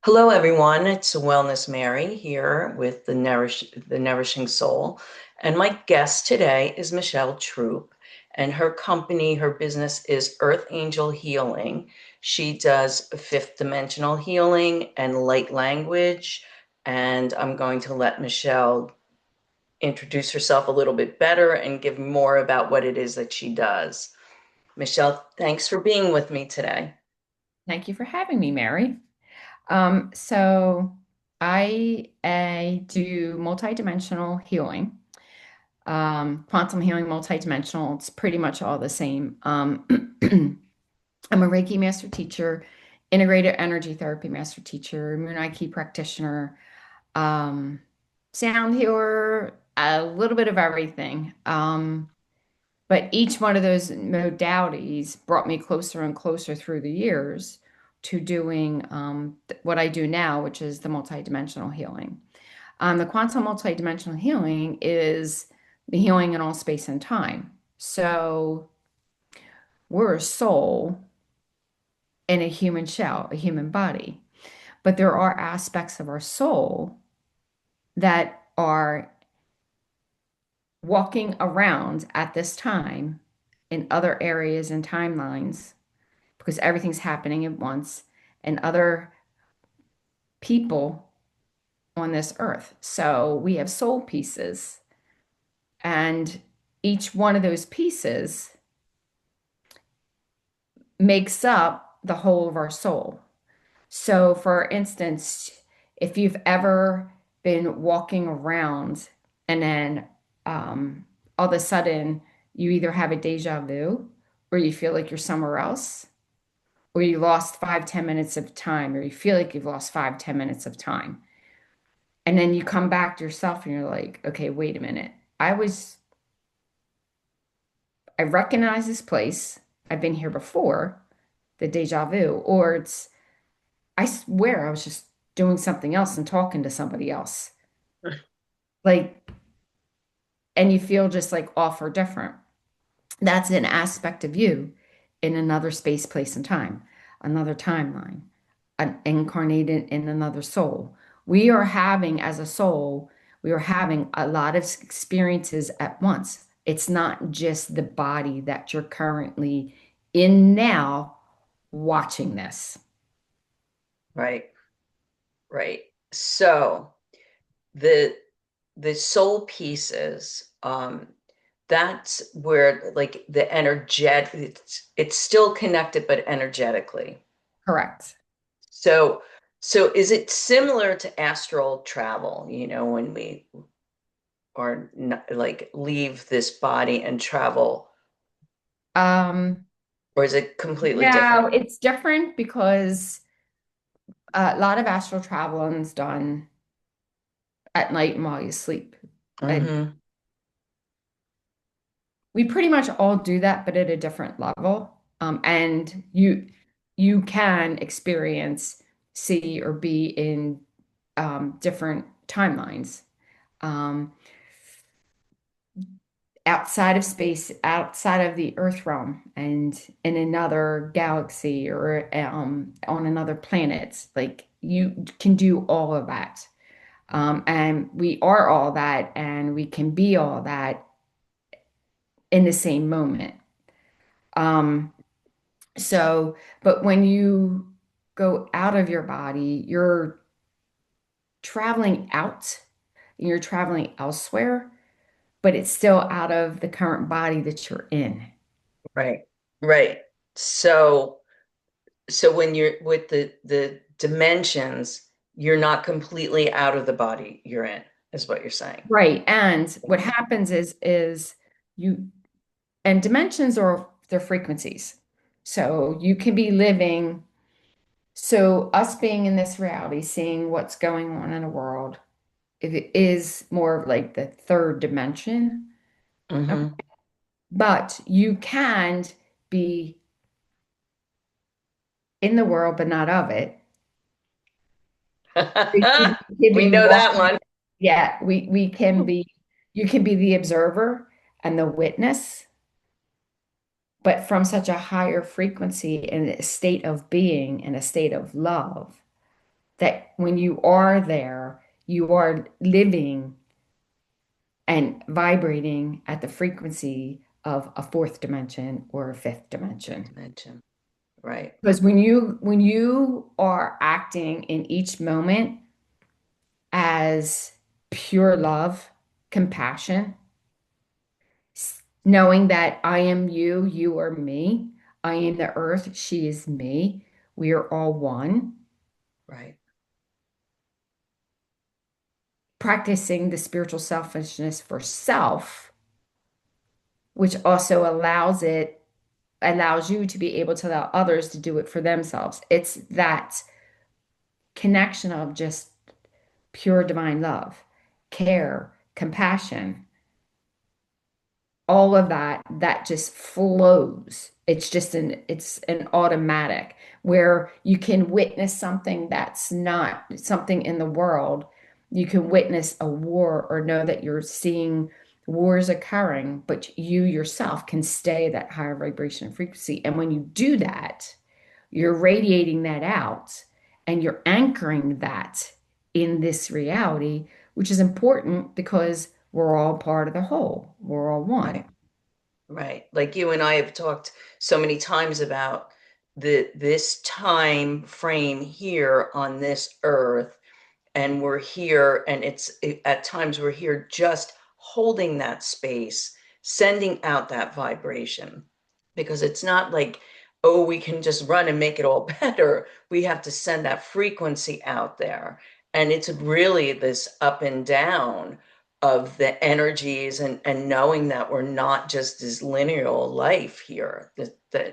Hello, everyone. It's Wellness Mary here with the Nourishing Soul, and my guest today is Michelle Troupe, and her company, her business is Earth Angel Healing. She does fifth dimensional healing and light language, and I'm going to let Michelle introduce herself a little bit better and give more about what it is that she does. Michelle, thanks for being with me today. Thank you for having me, Mary. So I do multidimensional healing, quantum healing, multidimensional. It's pretty much all the same. I'm a Reiki master teacher, integrated energy therapy master teacher, Moon Reiki practitioner, um, sound healer, a little bit of everything. But each one of those modalities brought me closer and closer through the years to doing what I do now, which is the multidimensional healing. The quantum multidimensional healing is the healing in all space and time. So we're a soul in a human shell, a human body, but there are aspects of our soul that are walking around at this time in other areas and timelines because everything's happening at once and other people on this earth. So we have soul pieces, and each one of those pieces makes up the whole of our soul. So, for instance, if you've ever been walking around and then all of a sudden you either have a deja vu or you feel like you're somewhere else, or you lost 5, 10 minutes of time, or you feel like you've lost 5, 10 minutes of time. And then you come back to yourself and you're like, okay, wait a minute. I recognize this place. I've been here before, the deja vu, or I swear I was just doing something else and talking to somebody else. Like, and you feel just like off or different. That's an aspect of you in another space, place, and time, another timeline, incarnated in another soul. We are having, as a soul, we are having a lot of experiences at once. It's not just the body that you're currently in now watching this. Right, right. So the the soul pieces, that's where like the energetic, it's still connected, but energetically. Correct. So, so is it similar to astral travel, when we or like leave this body and travel, Um, or is it completely different? no, it's different because a lot of astral travel is done at night and while you sleep. And Mm-hmm. we pretty much all do that, but at a different level. And you can experience, see, or be in different timelines. Um, Outside of space, outside of the Earth realm, and in another galaxy or on another planet. Like you can do all of that. And we are all that, and we can be all that in the same moment. Um, so, but when you go out of your body, you're traveling out, and you're traveling elsewhere, but it's still out of the current body that you're in. Right, right. So when you're with the dimensions, you're not completely out of the body you're in, is what you're saying. Right. And what happens is you and dimensions are their frequencies. So you can be living, so us being in this reality, seeing what's going on in the world, it is more of like the third dimension. Okay. Mm-hmm. But you can be in the world, but not of it. You can We be know that walking. one. Yeah, we can be, you can be the observer and the witness, but from such a higher frequency and a state of being and a state of love that when you are there, you are living and vibrating at the frequency of a fourth dimension or a fifth dimension. Dimension. Right. Because when you are acting in each moment as pure love, compassion, knowing that I am you, you are me, I am the earth, she is me, we are all one, Right. practicing the spiritual selfishness for self, which also allows you to be able to allow others to do it for themselves. It's that connection of just pure divine love, care, compassion, all of that just flows. It's an automatic where you can witness something that's not something in the world. You can witness a war or know that you're seeing wars occurring, but you yourself can stay at that higher vibration and frequency. And when you do that, you're radiating that out and you're anchoring that in this reality, which is important because we're all part of the whole. We're all one. Right. Right. Like you and I have talked so many times about this time frame here on this earth, and we're here, and at times we're here just holding that space, sending out that vibration, because it's not like, oh, we can just run and make it all better. We have to send that frequency out there, and it's really this up and down of the energies, and knowing that we're not just this linear life here,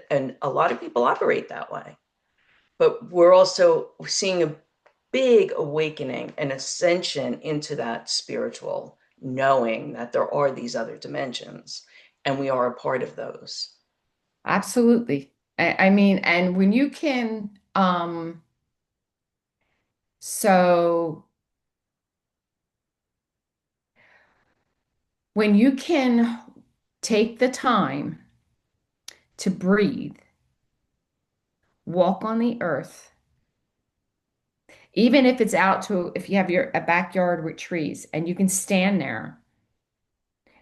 and a lot of people operate that way, but we're also seeing a big awakening and ascension into that spiritual knowing that there are these other dimensions and we are a part of those. Absolutely. I mean, and when you can, so when you can take the time to breathe, walk on the earth, even if it's out to, if you have a backyard with trees and you can stand there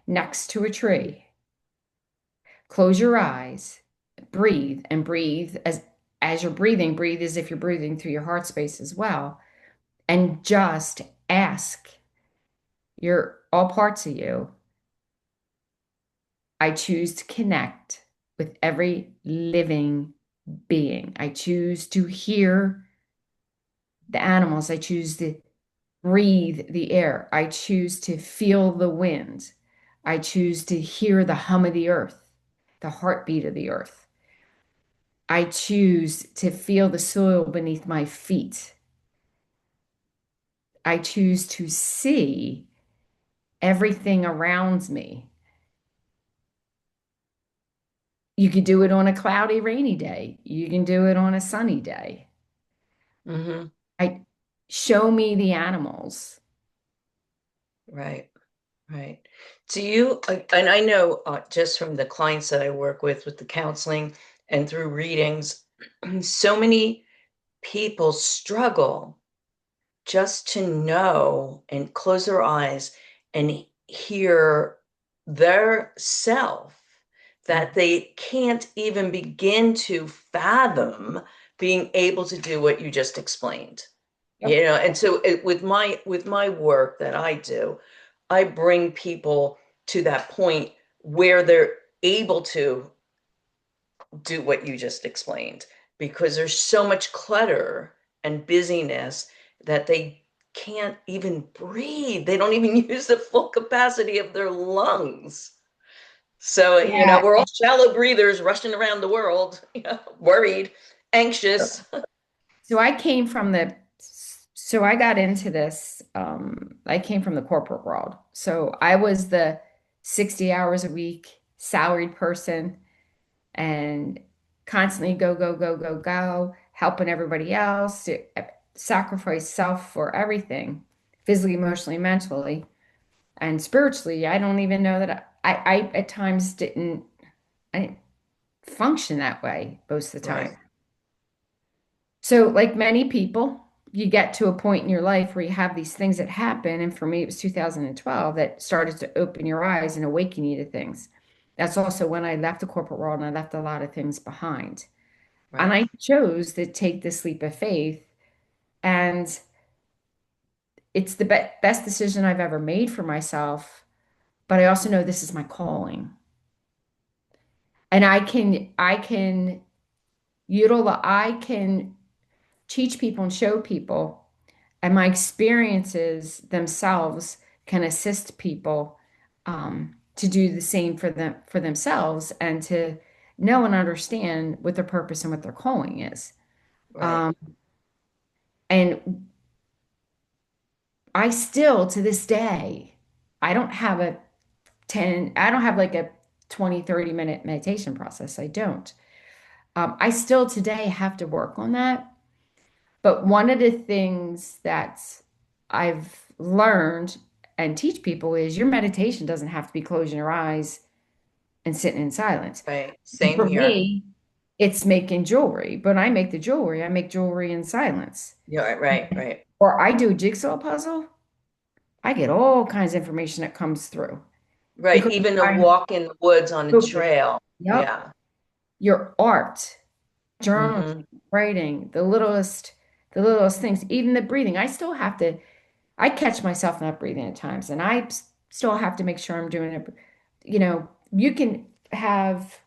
next to a tree, close your eyes, breathe and breathe as you're breathing, breathe as if you're breathing through your heart space as well, and just ask your all parts of you, I choose to connect with every living being. I choose to hear the animals. I choose to breathe the air. I choose to feel the wind. I choose to hear the hum of the earth, the heartbeat of the earth. I choose to feel the soil beneath my feet. I choose to see everything around me. You could do it on a cloudy, rainy day. You can do it on a sunny day. Hmm. I show me the animals. Right. Right. Do you, and I know just from the clients that I work with the counseling and through readings, so many people struggle just to know and close their eyes and hear their self, that they can't even begin to fathom being able to do what you just explained. Yep. And so with my work that I do, I bring people to that point where they're able to do what you just explained, because there's so much clutter and busyness that they can't even breathe. They don't even use the full capacity of their lungs. So, Yeah. we're all shallow breathers rushing around the world, worried, anxious. So I came from the, so I got into this, I came from the corporate world. So I was the 60 hours a week salaried person and constantly go, go, go, go, go, helping everybody else, to sacrifice self for everything, physically, emotionally, mentally, and spiritually. I don't even know that I at times I didn't function that way most of the time. Right. So, like many people, you get to a point in your life where you have these things that happen. And for me, it was 2012 that started to open your eyes and awaken you to things. That's also when I left the corporate world and I left a lot of things behind. And Right. I chose to take this leap of faith. And it's the best decision I've ever made for myself. But I also know this is my calling. And I can utilize, I can teach people and show people, and my experiences themselves can assist people to do the same for them for themselves and to know and understand what their purpose and what their calling is. Right. Um, and I still, to this day, I don't have a 10, I don't have like a 20, 30-minute meditation process. I don't. I still today have to work on that. But one of the things that I've learned and teach people is your meditation doesn't have to be closing your eyes and sitting in silence. Right. Same For here. me, it's making jewelry. But I make the jewelry, I make jewelry in silence. Yeah, right, right. Or I do a jigsaw puzzle, I get all kinds of information that comes through Right. because Even a I'm walk in the woods on a focused. trail. Yep. Yeah. Your art, journaling, Hmm. writing, the littlest things, even the breathing. I still have to, I catch myself not breathing at times, and still have to make sure I'm doing it. You can have,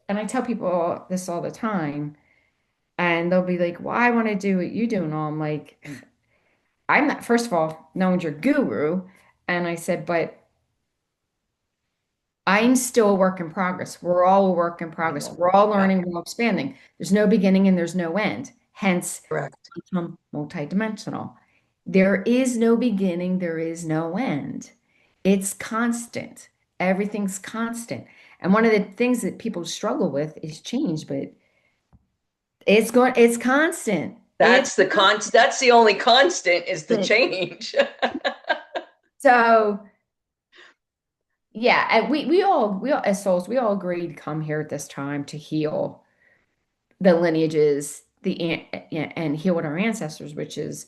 and I tell people this all the time, and they'll be like, "Well, I want to do what you do," and all. I'm like, I'm not. First of all, no one's your guru, and I said, but I'm still a work in progress. We're all a work in progress. Yeah. We're all Yeah. learning, we're all expanding. There's no beginning and there's no end. Hence, Correct. become multidimensional. There is no beginning, there is no end. It's constant. Everything's constant. And one of the things that people struggle with is change, but it's constant. It's That's the only constant is the constant. change. So yeah, and we all as souls, we all agreed to come here at this time to heal the lineages, and heal with our ancestors, which is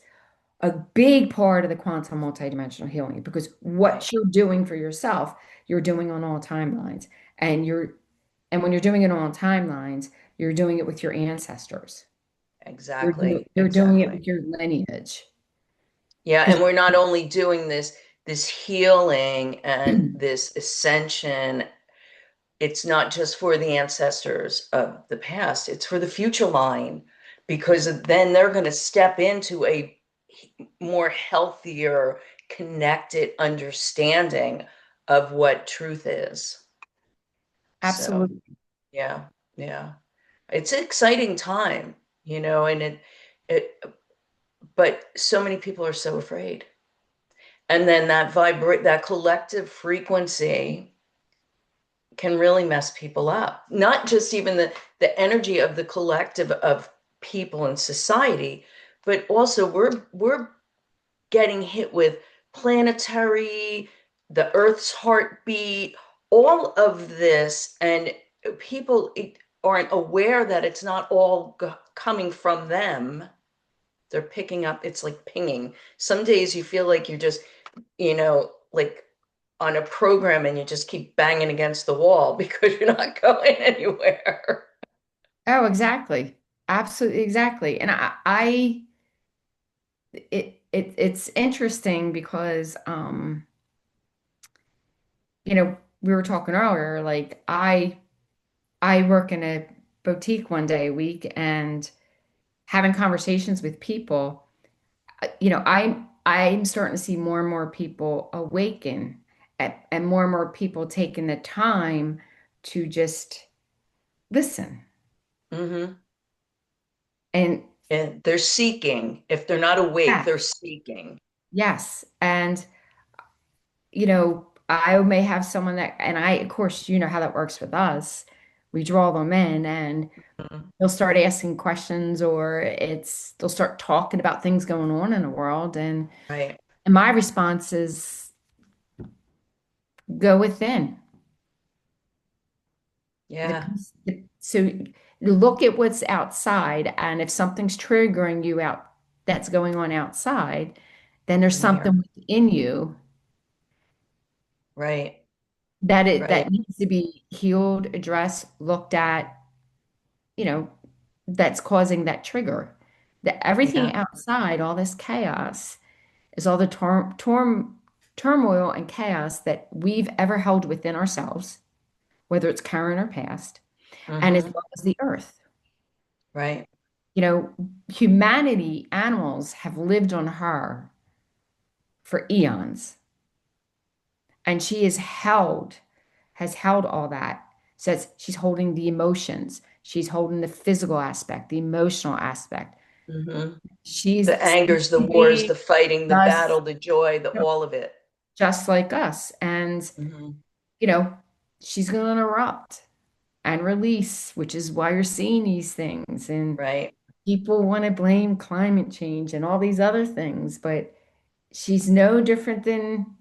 a big part of the quantum multidimensional healing because Right. what you're doing for yourself, you're doing on all timelines. And when you're doing it on timelines, you're doing it with your ancestors. Exactly. You're doing it Exactly. with your lineage. Yeah, and Because we're not only doing this healing and this ascension, it's not just for the ancestors of the past, it's for the future line, because then they're going to step into a more healthier, connected understanding of what truth is. So, absolutely. yeah, yeah. It's an exciting time, and it, but so many people are so afraid. And then that collective frequency can really mess people up. Not just even the energy of the collective of people in society, but also we're getting hit with planetary, the Earth's heartbeat, all of this, and people aren't aware that it's not all coming from them. They're picking up, it's like pinging. Some days you feel like you're just, like on a program and you just keep banging against the wall because you're not going anywhere. Oh, exactly. Absolutely, exactly. And it's interesting because we were talking earlier, like I work in a boutique one day a week and having conversations with people, I'm starting to see more and more people awaken and more people taking the time to just listen. Hmm. And And they're seeking. If they're not awake, yeah, they're seeking. yes. And I may have someone that, and of course, you know how that works with us. We draw them in and Mhm. they'll start asking questions or they'll start talking about things going on in the world. Right. And my response is go within. Yeah. So look at what's outside, and if something's triggering you out that's going on outside, then there's in here. something within you Right. that Right. needs to be healed, addressed, looked at, you know, that's causing that trigger. That everything Yeah. outside, all this chaos, is all the turmoil and chaos that we've ever held within ourselves, whether it's current or past, and as Mm-hmm. well as the earth. Right. You know, humanity, animals have lived on her for eons, and she has held all that. Says she's holding the emotions, she's holding the physical aspect, the emotional aspect. Mm-hmm. She's The seems angers, the to wars, the be fighting, the just, battle, the joy, the all of it. just like us. And, Mm-hmm. you know, she's going to erupt and release, which is why you're seeing these things. And Right. people want to blame climate change and all these other things, but she's no different than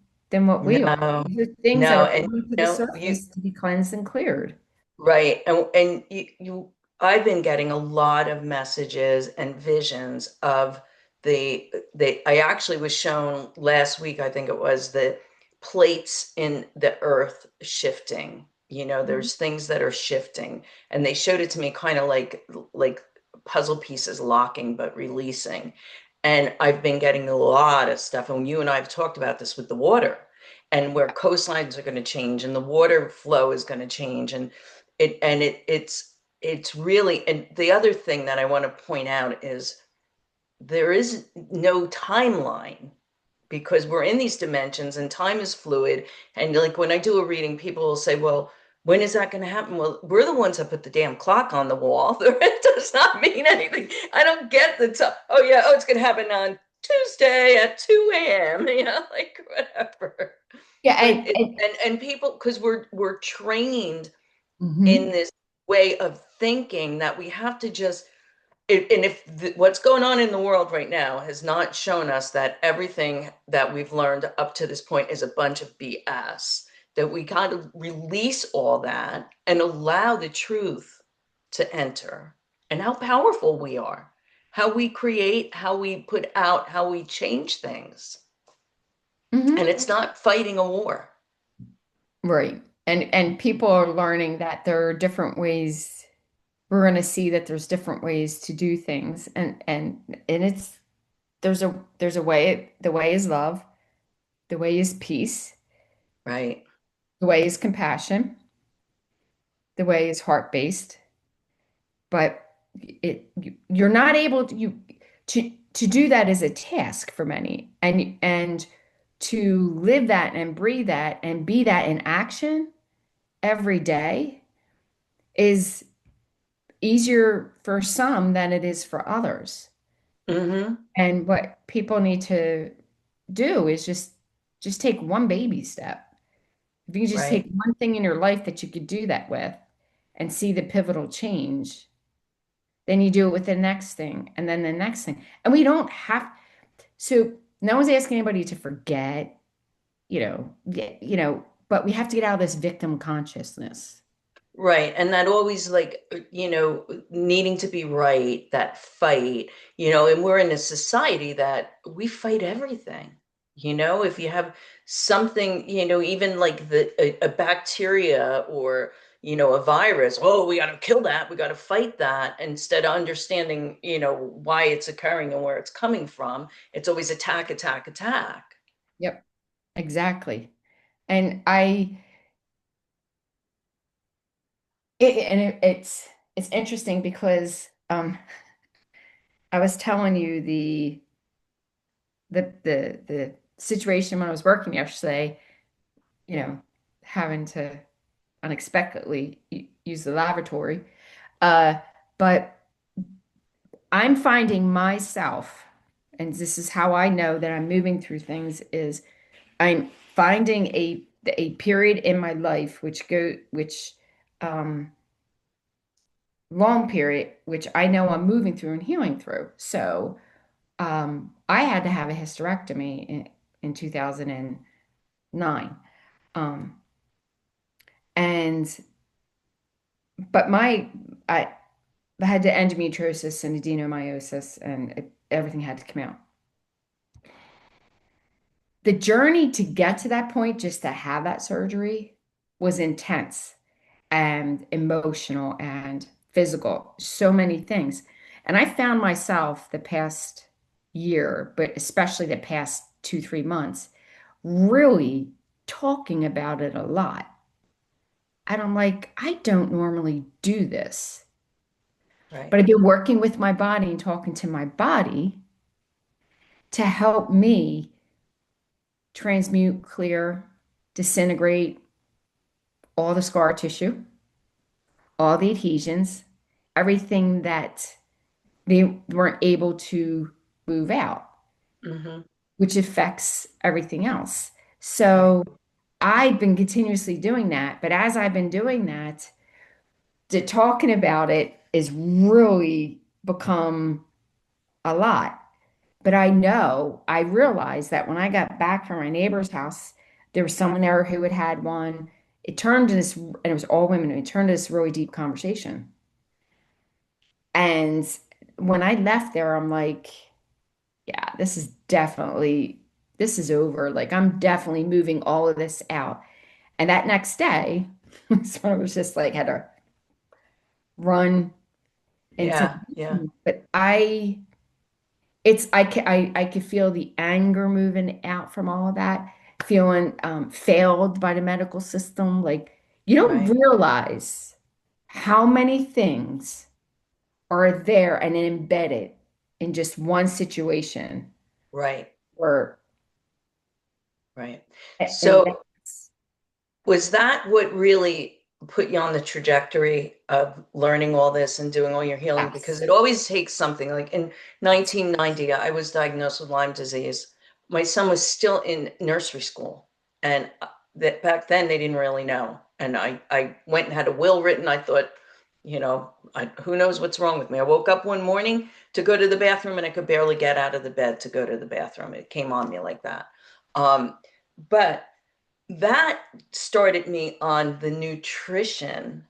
what we are. No, These are things that no, are and coming to the you surface to be cleansed and cleared. right, and I've been getting a lot of messages and visions of I actually was shown last week, I think it was, the plates in the earth shifting. Mhm. There's things that are shifting, and they showed it to me kind of like puzzle pieces locking but releasing. And I've been getting a lot of stuff, and you and I have talked about this with the water and where coastlines are going to change and the water flow is going to change it's really. And the other thing that I want to point out is there is no timeline because we're in these dimensions and time is fluid. And like when I do a reading, people will say, well, when is that going to happen? Well, we're the ones that put the damn clock on the wall. It does not mean anything. I don't get the time. Oh yeah, oh, it's going to happen on Tuesday at 2 a.m., like whatever. Yeah, But and people, because we're trained in mhm. this way of thinking that we have to just and if what's going on in the world right now has not shown us that everything that we've learned up to this point is a bunch of BS, that we got to release all that and allow the truth to enter, and how powerful we are, how we create, how we put out, how we change things. And Mhm. it's not fighting a war. Right. And people are learning that there are different ways. We're going to see that there's different ways to do things, and it's there's a way. The way is love. The way is peace. Right. The way is compassion. The way is heart-based. But you're not able to do that as a task for many, and to live that and breathe that and be that in action every day is easier for some than it is for others. Mm-hmm. And what people need to do is just take one baby step. If you just take Right. one thing in your life that you could do that with and see the pivotal change, then you do it with the next thing and then the next thing. And we don't have, so no one's asking anybody to forget, but we have to get out of this victim consciousness. Right. And that always, like, needing to be right, that fight, and we're in a society that we fight everything. If you have something, even like a bacteria or, a virus, oh, we got to kill that. We got to fight that instead of understanding, why it's occurring and where it's coming from. It's always attack, attack, attack. Yep, exactly. And I, it's interesting because I was telling you the situation when I was working yesterday, you know, having to unexpectedly use the lavatory. Uh, but I'm finding myself, and this is how I know that I'm moving through things, is I'm finding a period in my life which um long period, which I know I'm moving through and healing through. So I had to have a hysterectomy in 2009. Um, and but I had the endometriosis and adenomyosis, and everything had to come out. The journey to get to that point, just to have that surgery, was intense and emotional and physical, so many things. And I found myself the past year, but especially the past 2, 3 months, really talking about it a lot. And I'm like, I don't normally do this, but Right. I've been working with my body and talking to my body to help me transmute, clear, disintegrate all the scar tissue, all the adhesions, everything that they weren't able to move out, Hmm. which affects everything else. Right. So I've been continuously doing that. But as I've been doing that, talking about it is really become a lot. But I realized that when I got back from my neighbor's house, there was someone there who had had one. It turned to this, and it was all women. It turned to this really deep conversation. And when I left there, I'm like, yeah, this is over. Like, I'm definitely moving all of this out. And that next day, so I was just like, had to run into, Yeah. Yeah. but I could feel the anger moving out from all of that, feeling failed by the medical system. Like, you don't Right. realize how many things are there and embedded in just one situation Right. or Right. and So was that what really put you on the trajectory of learning all this and doing all your healing? Because yes. it always takes something. Like in 1990, I was diagnosed with Lyme disease. My son was still in nursery school, and that back then they didn't really know. And I went and had a will written. I thought, who knows what's wrong with me? I woke up one morning to go to the bathroom, and I could barely get out of the bed to go to the bathroom. It came on me like that. But that started me on the nutrition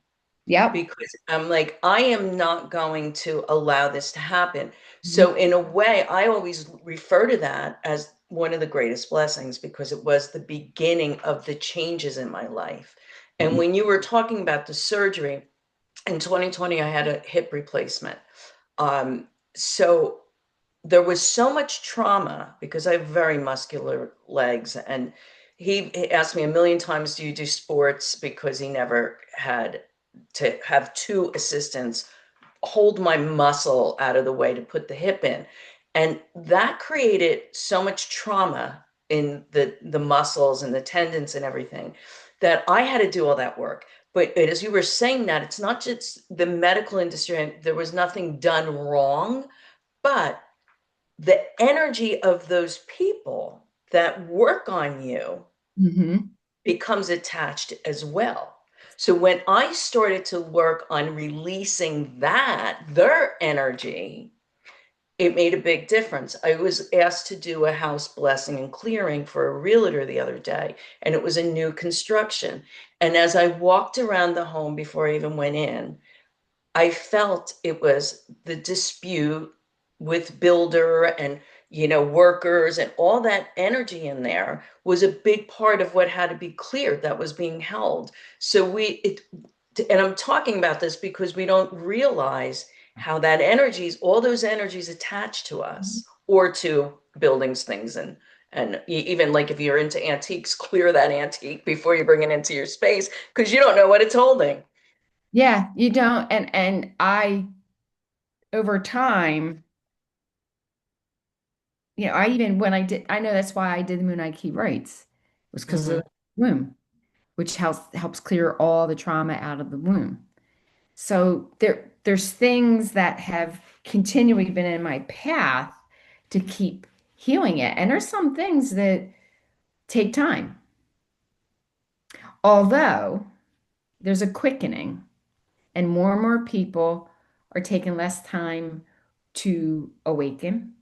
Yep. because I'm like, I am not going to allow this to happen. Mhm. So, in a way, I always refer to that as one of the greatest blessings because it was the beginning of the changes in my life. And when you were talking about the surgery in 2020, I had a hip replacement. So there was so much trauma because I have very muscular legs. And he asked me a million times, do you do sports? Because he never had to have two assistants hold my muscle out of the way to put the hip in. And that created so much trauma in the muscles and the tendons and everything that I had to do all that work. But as you were saying that, it's not just the medical industry, and there was nothing done wrong, but the energy of those people that work on you Mhm. becomes attached as well. So when I started to work on releasing their energy, it made a big difference. I was asked to do a house blessing and clearing for a realtor the other day, and it was a new construction. And as I walked around the home before I even went in, I felt it was the dispute with builder and workers, and all that energy in there was a big part of what had to be cleared that was being held. So and I'm talking about this because we don't realize how all those energies attached to us or to buildings, things, and even like if you're into antiques, clear that antique before you bring it into your space because you don't know what it's holding. Yeah, you don't. And I over time, I even when I know that's why I did the Moon Key Rights, was because of Hmm. the womb, which helps clear all the trauma out of the womb. So there's things that have continually been in my path to keep healing it. And there's some things that take time. Although there's a quickening and more people are taking less time to awaken,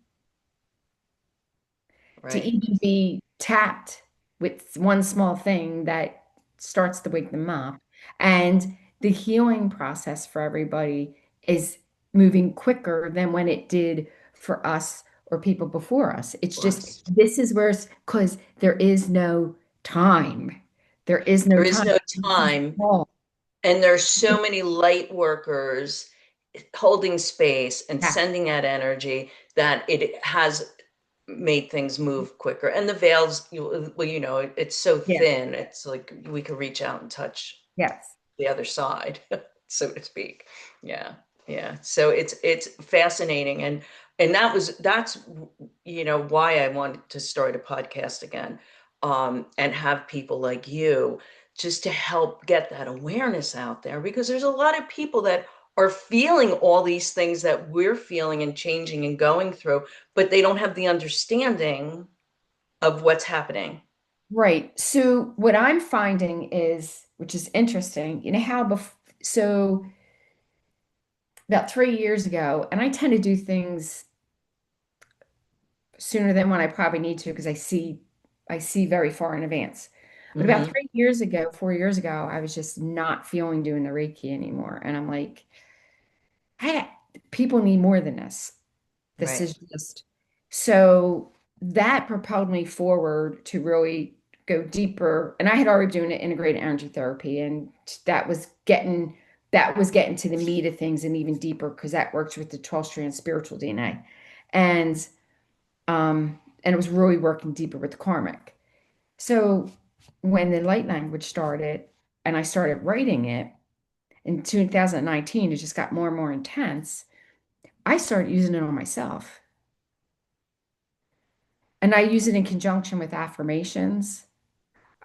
to Right. even be tapped with one small thing that starts to wake them up. And the healing process for everybody is moving quicker than when it did for us or people before us. It's for just us. this is where it's because there is no time. There is no There is time. no time, and there's so many light workers holding space and Yeah, sending that energy that it has made things move quicker. And the veils, well, it's so yeah, thin. It's like we could reach out and touch yes. the other side, so to speak. Yeah, yeah. So it's fascinating, and that's why I wanted to start a podcast again, and have people like you just to help get that awareness out there, because there's a lot of people that are feeling all these things that we're feeling and changing and going through, but they don't have the understanding of what's happening. Right. So what I'm finding is, which is interesting, you know how so about 3 years ago, and I tend to do things sooner than when I probably need to because I see very far in advance. But about Hmm. 3 years ago, 4 years ago, I was just not feeling doing the Reiki anymore. And I'm like, hey, people need more than this. This Right. is just so that propelled me forward to really go deeper. And I had already doing an integrated energy therapy, and that was getting to the meat of things and even deeper because that works with the 12 strand spiritual DNA. And it was really working deeper with the karmic. So when the light language started and I started writing it in 2019, it just got more and more intense. I started using it on myself. And I use it in conjunction with affirmations.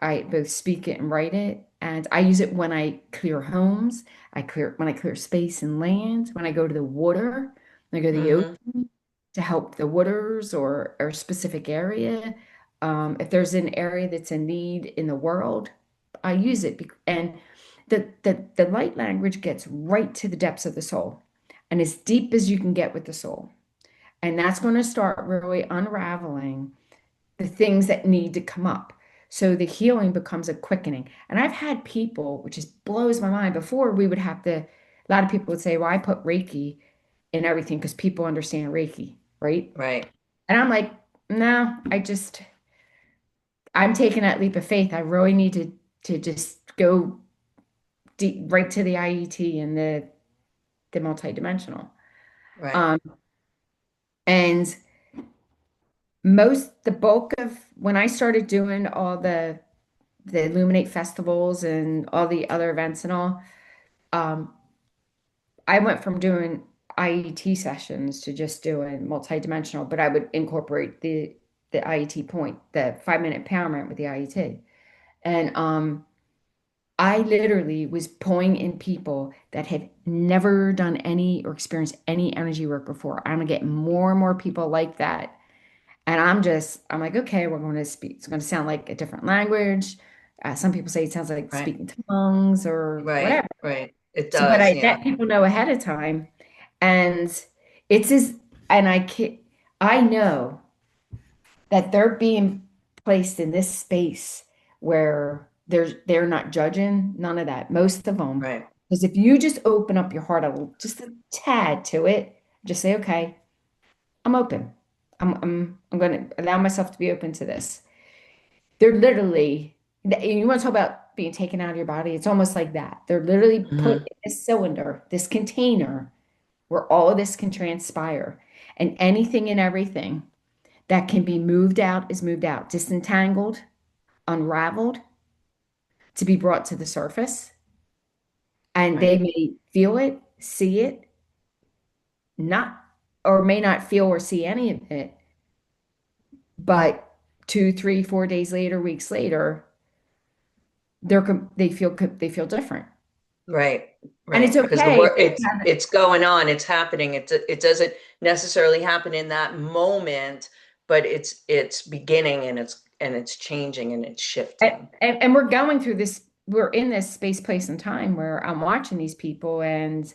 I both speak it and write it. And I use it when I clear homes. When I clear space and land, when I go to the water, when I go to the Hmm. ocean to help the waters or a specific area. If there's an area that's in need in the world, I use it. And the light language gets right to the depths of the soul and as deep as you can get with the soul. And that's going to start really unraveling the things that need to come up. So the healing becomes a quickening. And I've had people, which just blows my mind, before we would have to, a lot of people would say, well, I put Reiki in everything because people understand Reiki, right? Right. And I'm like, no, I'm taking that leap of faith. I really need to just go deep, right to the IET and the multidimensional. Right. Um, and the bulk of when I started doing all the Illuminate festivals and all the other events and all, um, I went from doing IET sessions to just doing multidimensional, but I would incorporate the IET point, the 5 minute empowerment with the IET. And I literally was pulling in people that had never done any or experienced any energy work before. I'm gonna get more and more people like that. And I'm like, okay, we're going to speak. It's going to sound like a different language. Some people say it sounds like Right. speaking tongues or Right. whatever. Right. It So, but does. I Yeah. let people know ahead of time, and it's as and I know that they're being placed in this space where they're not judging, none of that. Most of them, Right. because if you just open up your heart just a tad to it, just say, okay, I'm open. I'm going to allow myself to be open to this. They're literally, you want to talk about being taken out of your body? It's almost like that. They're literally put Hmm. in this cylinder, this container where all of this can transpire. And anything and everything that can be moved out is moved out, disentangled, unraveled to be brought to the surface. And they Right. may feel it, see it, not, or may not feel or see any of it. But 2, 3, 4 days later, weeks later, they feel different, Right. and it's Right. Because the okay if work, they it's haven't. it's going on, it's happening. It doesn't necessarily happen in that moment, but it's beginning, and it's changing and it's And, shifting. and we're going through this. We're in this space, place, and time where I'm watching these people, and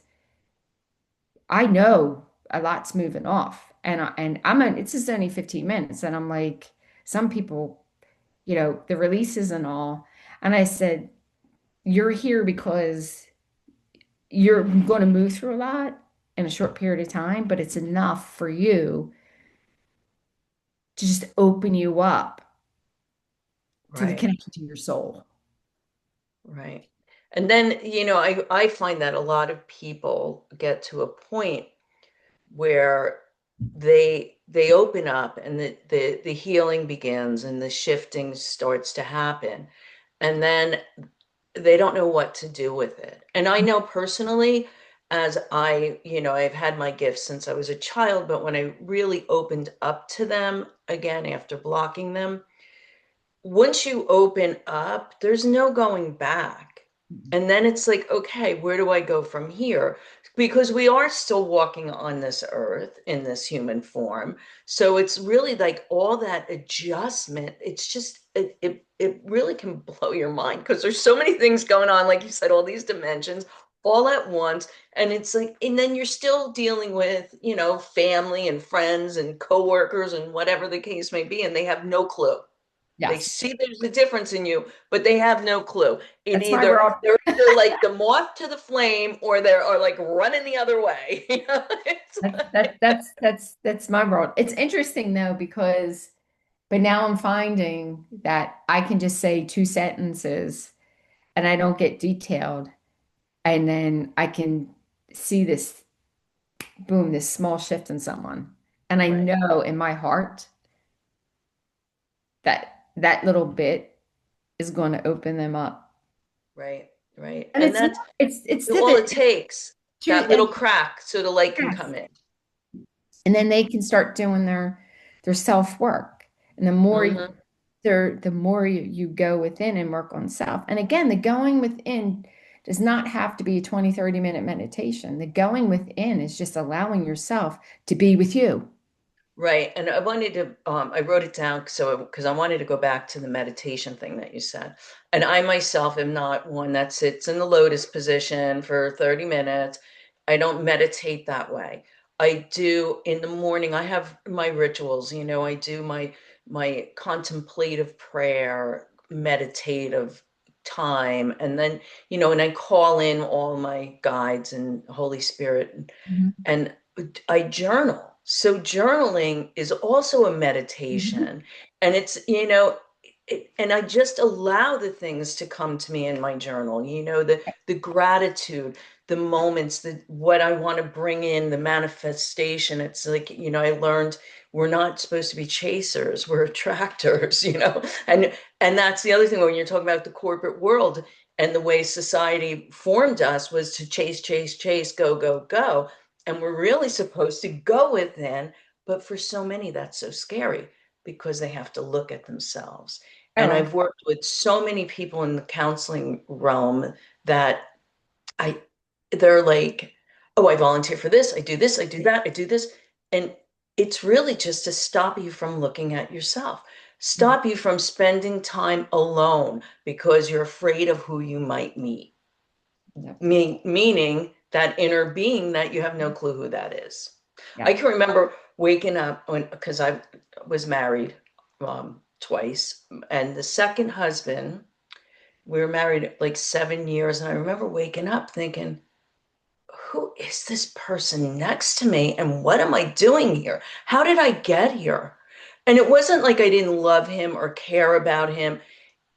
I know a lot's moving off, and it's just only 15 minutes, and I'm like, some people, the releases and all, and I said, you're here because you're going to move through a lot. in a short period of time, but it's enough for you to just open you up to the Right. connection to your soul. Right. And then, I find that a lot of people get to a point where they open up and the healing begins and the shifting starts to happen. And then they don't know what to do with it. And I know personally, as I've had my gifts since I was a child, but when I really opened up to them again after blocking them, once you open up, there's no going back. And then it's like, okay, where do I go from here? Because we are still walking on this earth in this human form. So it's really like all that adjustment. It's just, it really can blow your mind because there's so many things going on, like you said, all these dimensions all at once. And it's like, and then you're still dealing with, family and friends and coworkers and whatever the case may be, and they have no clue. They Yes, see there's a difference in you, but they have no clue. It that's my either world. they're either like the moth to the flame, or they're are like running the other way. It's That's my world. It's interesting though, because but now I'm finding that I can just say two sentences and I don't get detailed. And then I can see this boom, this small shift in someone. And I right, know in my heart that that little bit is going to open them up. right, right. And And it's that's it's to all the it takes, truth. that little crack so the light can Yes. come in. And then they can start doing their self-work. And the more Hmm. the more you go within and work on self. And again, the going within does not have to be a 20, 30-minute meditation. The going within is just allowing yourself to be with you. Right. And I wanted to, I wrote it down because I wanted to go back to the meditation thing that you said. And I myself am not one that sits in the lotus position for 30 minutes. I don't meditate that way. I do in the morning, I have my rituals, I do my contemplative prayer, meditative time, and then, and I call in all my guides and Holy Spirit, Mhm. and I journal. So journaling is also a Mhm. meditation. And it's, and I just allow the things to come to me in my journal, the gratitude, the moments, what I want to bring in, the manifestation. It's like, I learned we're not supposed to be chasers, we're attractors, and that's the other thing when you're talking about the corporate world and the way society formed us was to chase, chase, chase, go, go, go, and we're really supposed to go within. But for so many, that's so scary because they have to look at themselves. And Oh, I've worked with so many people in the counseling realm that I, they're like, oh, I volunteer for this, I do this, I do that, I do this. And it's really just to stop you from looking at yourself, mhm. stop you from spending time alone because you're afraid of who you might meet. Yep. Meaning that inner being that you have no clue who that is. I Yep. can remember waking up because I was married twice, and the second husband, we were married like 7 years, and I remember waking up thinking, who is this person next to me, and what am I doing here? How did I get here? And it wasn't like I didn't love him or care about him.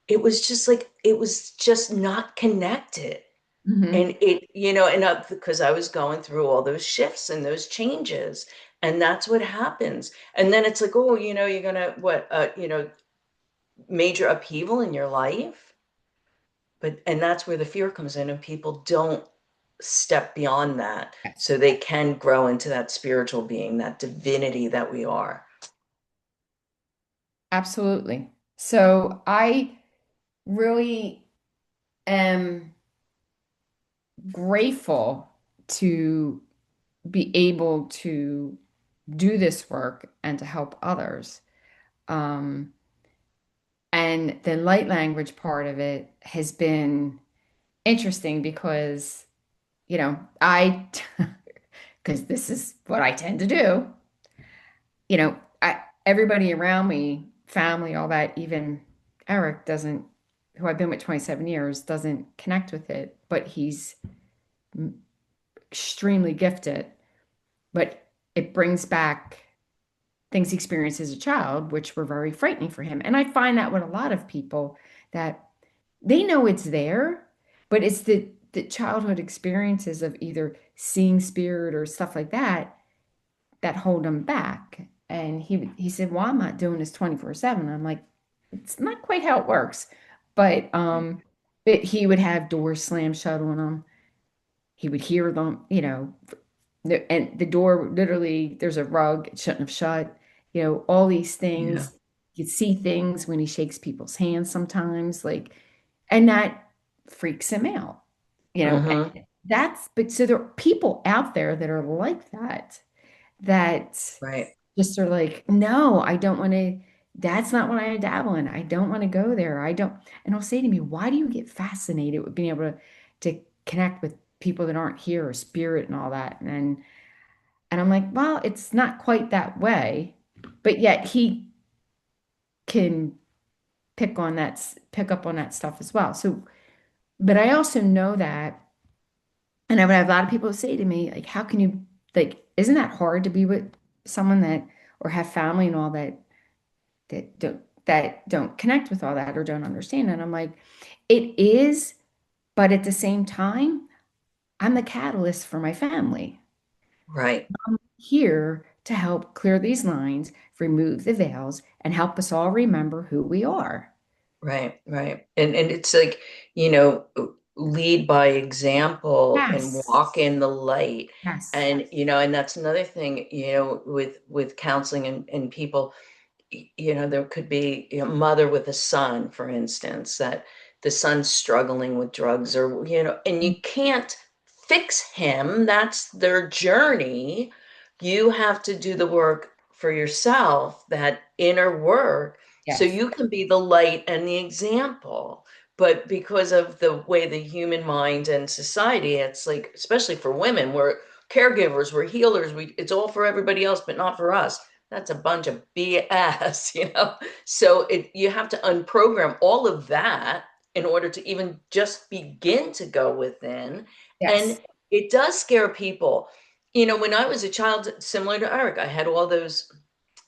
It was just like it was just not connected. Hmm. And and because I was going through all those shifts and those changes, and that's what happens. And then it's like, oh, you're gonna what, major upheaval in your life. And that's where the fear comes in, and people don't step beyond that so Yes, they can grow into that spiritual being, that divinity that we are. absolutely. So I really am grateful to be able to do this work and to help others. Um, and the light language part of it has been interesting because, I, because this is what I tend to do, everybody around me, family, all that, even Eric doesn't, who I've been with 27 years, doesn't connect with it, but he's extremely gifted. but it brings back things he experienced as a child, which were very frightening for him. And I find that with a lot of people that they know it's there, but it's the childhood experiences of either seeing spirit or stuff like that that hold him back. And he said, "Well, I'm not doing this 24/7." I'm like, "It's not quite how it works." But but he would have doors slammed shut on him. He would hear them, and the door literally, there's a rug, it shouldn't have shut, all these Yeah. things. You see things when he shakes people's hands sometimes, like, and that freaks him out, Mm-hmm. and but so there are people out there that are like that, that Right. just are like, no, I don't want to, that's not what I dabble in. I don't want to go there. I don't, and he'll say to me, why do you get fascinated with being able to connect with people that aren't here or spirit and all that? And I'm like, well, it's not quite that way, but yet he can pick up on that stuff as well. So, but I also know that, and I would have a lot of people say to me, like, how can you, like, isn't that hard to be with someone that, or have family and all that, that don't connect with all that or don't understand? And I'm like, it is, but at the same time, I'm the catalyst for my family. Right. Here to help clear these lines, remove the veils, and help us all remember who we are. Right, right. And it's like, lead by example and Yes. walk in the light. Yes. And, and that's another thing, with counseling and people, there could be a mother with a son, for instance, that the son's struggling with drugs or, and you can't fix him. That's their journey. You have to do the work for yourself, that inner work, so Yes. you can be the light and the example. But because of the way the human mind and society, it's like, especially for women, we're caregivers, we're healers, it's all for everybody else, but not for us. That's a bunch of BS, So you have to unprogram all of that in order to even just begin to go within. And Yes. it does scare people. When I was a child, similar to Eric, I had all those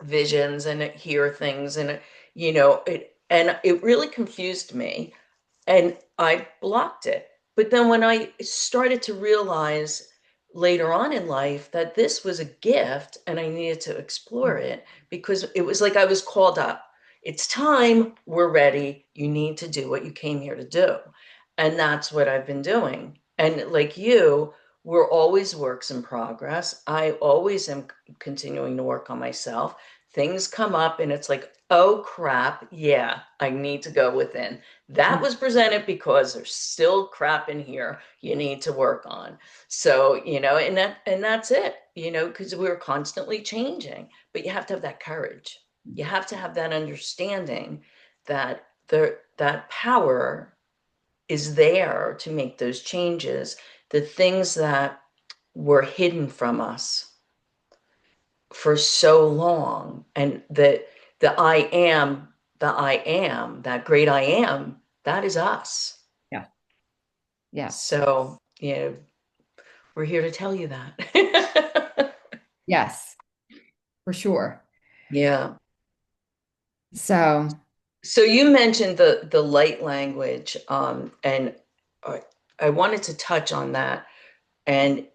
visions and hear things, and it really confused me, and I blocked it. But then when I started to realize later on in life that this was a gift and I needed to explore it, because it was like I was called up. It's time, we're ready. You need to do what you came here to do. And that's what I've been doing. And like you, we're always works in progress. I always am continuing to work on myself. Things come up and it's like, oh crap, yeah, I need to go within. That was presented because there's still crap in here you need to work on. So, and that's it, because we're constantly changing. But you have to have that courage. You have to have that understanding that that power is there to make those changes, the things that were hidden from us for so long. And the I am, that great I am, that is us. Yeah. Yes. So, we're here to tell you that. Yes, for sure. Yeah. So, So you mentioned the light language, and I I wanted to touch on that. And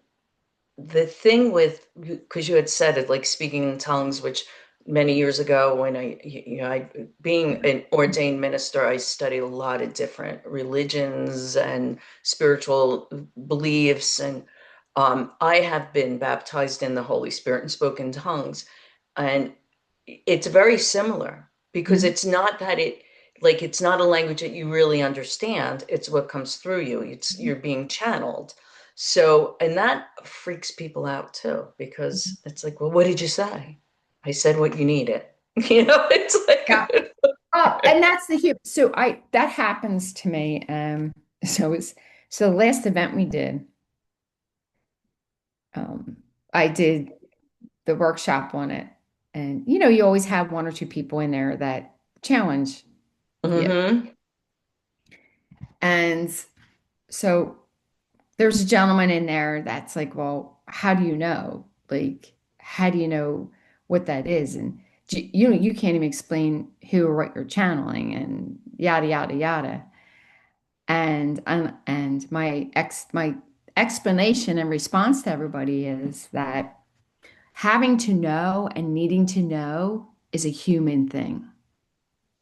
the thing with, because you had said it, like speaking in tongues, which many years ago, when I being an ordained minister, I studied a lot of different religions and spiritual beliefs, and I have been baptized in the Holy Spirit and spoken tongues, and it's very similar, because mhm, it's not that it's not a language that you really understand. It's what comes through you. You're being channeled. So, and that freaks people out too, mhm. because it's like, well, what did you say? I said what you needed. It's Yeah. like, Oh, and that's the huge. So that happens to me. So the last event we did, um, I did the workshop on it, and you always have one or two people in there that challenge you. mm-hmm, And so there's a gentleman in there that's like, well, how do you know? Like, how do you know what that is? And you can't even explain who or what you're channeling and yada yada yada. And my explanation and response to everybody is that having to know and needing to know is a human thing.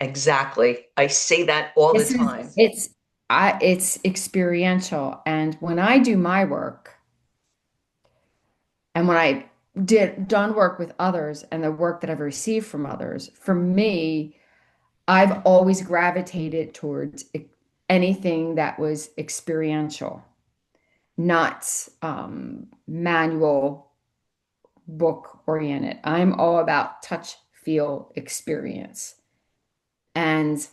Exactly. I say that all the This is time. it's experiential. And when I do my work and when I did done work with others and the work that I've received from others, for me, I've always gravitated towards anything that was experiential, not manual book oriented. I'm all about touch, feel, experience. And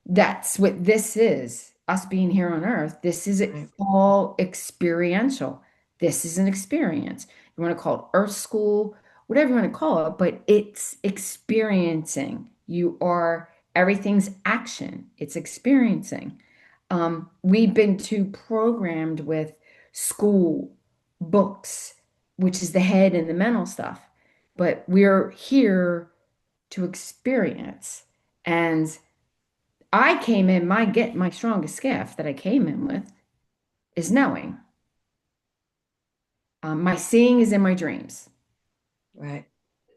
that's what this is. Us being here on earth, this is Right. all experiential. This is an experience. You want to call it earth school, whatever you want to call it, but it's experiencing. Everything's action. It's experiencing. We've been too programmed with school, books, which is the head and the mental stuff. But we're here to experience. And I came in, my strongest gift that I came in with is knowing. My seeing is in my dreams. Right.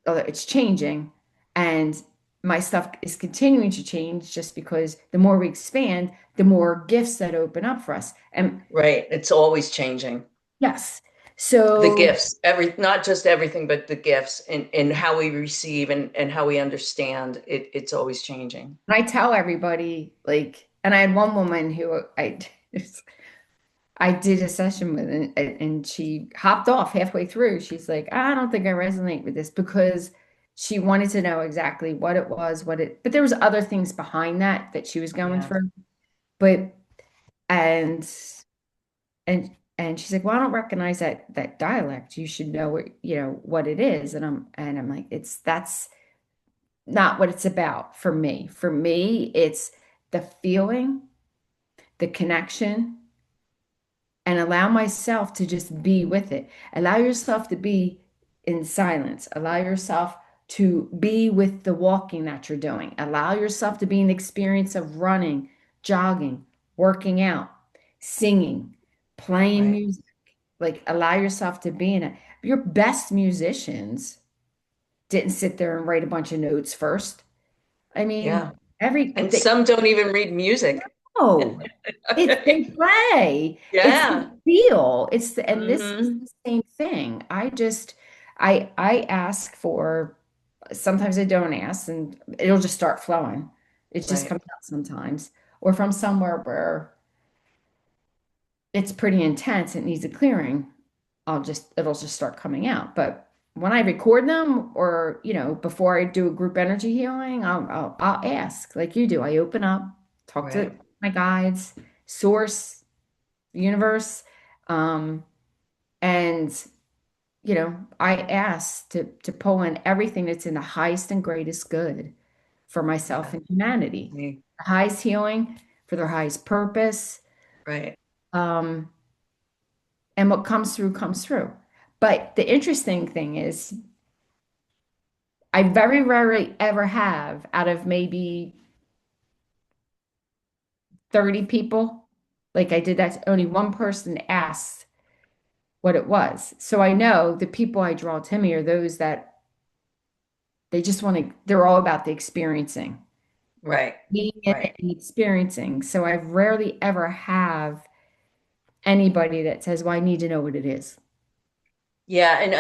Although it's changing, and my stuff is continuing to change just because the more we expand, the more gifts that open up for us. And Right. It's always changing. yes, The so gifts, not just everything, but the gifts and how we receive and how we understand it, it's always changing. I tell everybody, like, and I had one woman who I did a session with, and she hopped off halfway through. She's like, I don't think I resonate with this because she wanted to know exactly what it was, but there was other things behind that she was going Yeah. through. But and and she's like, well, I don't recognize that dialect. You should know what it is. And I'm like, that's not what it's about for me. For me, it's the feeling, the connection and allow myself to just be with it. Allow yourself to be in silence. Allow yourself to be with the walking that you're doing. Allow yourself to be in the experience of running, jogging, working out, singing, playing Right. music. Like allow yourself to be in it. Your best musicians didn't sit there and write a bunch of notes first. I mean, Yeah. every And they, some don't even read music. oh, it's they play. It's the Yeah. feel. And this is Hmm. the same thing. I ask for sometimes I don't ask and it'll just start flowing. It just Right. comes out sometimes. Or from somewhere where it's pretty intense, it needs a clearing. It'll just start coming out. But when I record them or, before I do a group energy healing, I'll ask like you do. I open up, talk to Right. my guides, source, universe, um, and I ask to pull in everything that's in the highest and greatest good for myself Yeah. and humanity, Me. the highest healing for their highest purpose. Right. Um, and what comes through comes through. But the interesting thing is, I very rarely ever have out of maybe 30 people, like I did that, only one person asked what it was. So I know the people I draw to me are those that they're all about the experiencing, Right. being in Right. it and experiencing. So I rarely ever have anybody that says, well, I need to know what it is. Yeah. And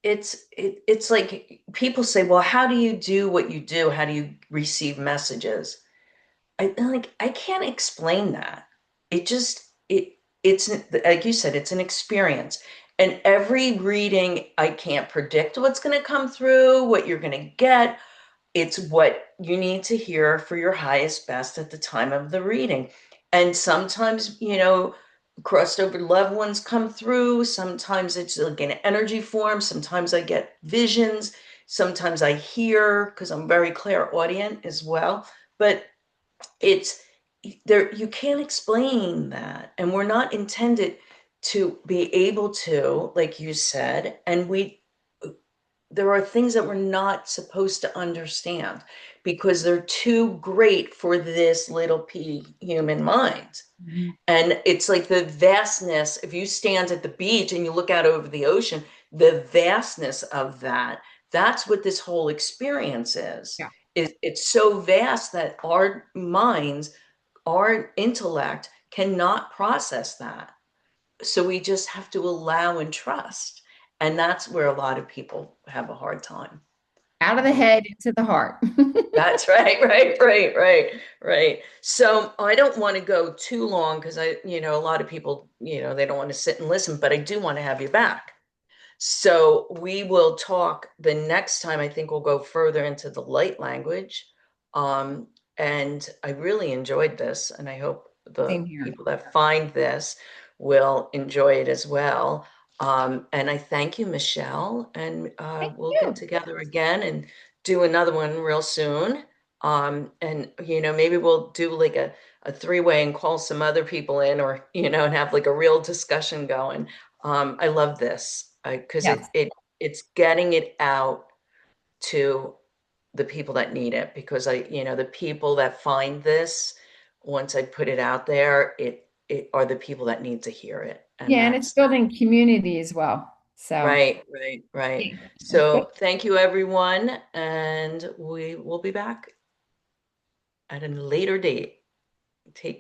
it's like people say, well, how do you do what you do? How do you receive messages? I can't explain that. It's like you said, it's an experience. And every reading, I can't predict what's going to come through, what you're going to get. It's what you need to hear for your highest best at the time of the reading. And sometimes, crossed over loved ones come through. Sometimes it's like an energy form. Sometimes I get visions. Sometimes I hear because I'm very clairaudient as well. But it's there, you can't explain that. And we're not intended to be able to, like you said, and there are things that we're not supposed to understand because they're too great for this little p human mind. Mhm. And it's like the vastness, if you stand at the beach and you look out over the ocean, the vastness of that, that's what this whole experience is. Yeah. It's so vast that our minds, our intellect cannot process that. So we just have to allow and trust. And that's where a lot of people have a hard time. Out of the Um, head into the heart. that's right, right. So I don't want to go too long because a lot of people, they don't want to sit and listen, but I do want to have you back. So we will talk the next time. I think we'll go further into the light language. Um, and I really enjoyed this, and I hope the Same here. people that find this will enjoy it as well. And I thank you, Michelle, and Thank we'll get you. together again and do another one real soon. And maybe we'll do like a three-way and call some other people in, or and have like a real discussion going. I love this because Yes. it's getting it out to the people that need it. Because the people that find this, once I put it out there, it are the people that need to hear it, and Yeah, and it's that's building community as well. So, right. yeah, that's good. So thank you, everyone, and we will be back at a later date. Take